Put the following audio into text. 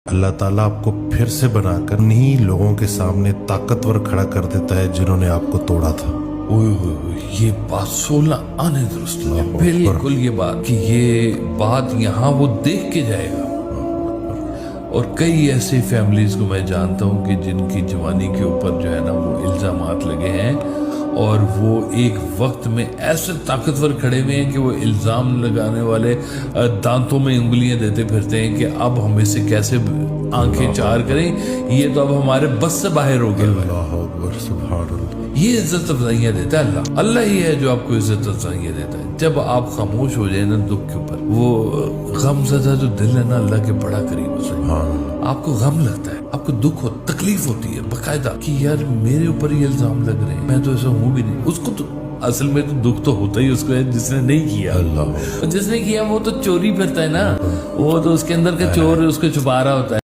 اللہ ताला आपको फिर से बनाकर नहीं लोगों के सामने ताकतवर खड़ा कर देता है जिन्होंने आपको तोड़ा था। ओए होए होए, ये बात 16 आने दुरुस्त है। बिल्कुल ये बात कि ये बात यहाँ वो देख के जाएगा। और कई ऐसे फैमिलीज को मैं जानता हूँ कि जिनकी जवानी के ऊपर जो है ना वो इल्जामात लगे हैं और वो एक वक्त में ऐसे ताकतवर खड़े हुए हैं कि वो इल्जाम लगाने वाले दांतों में उंगलियां देते फिरते हैं कि अब हम इसे कैसे आंखें चार करें, ये तो अब हमारे बस से बाहर हो गया। अल्लाह अकबर, सुभान अल्लाह। ये इज्जत अफजाइयाँ देता है अल्लाह। अल्लाह ही है जो आपको इज्जत अफजाइयाँ देता है। जब आप खामोश हो जाए ना दुख के ऊपर, वो गमज़दा जो दिल है ना अल्लाह के बड़ा करीब हो जाए। आपको गम लगता है, आपको दुख हो, तकलीफ होती है बकायदा कि यार मेरे ऊपर ये इल्जाम लग रहे हैं, मैं तो ऐसा हूँ भी नहीं। उसको तो असल में तो दुख तो होता ही उसको है जिसने नहीं किया। अल्लाह जिसने किया वो तो चोरी फिरता है ना, वो तो उसके अंदर का चोर उसको छुपा रहा होता है।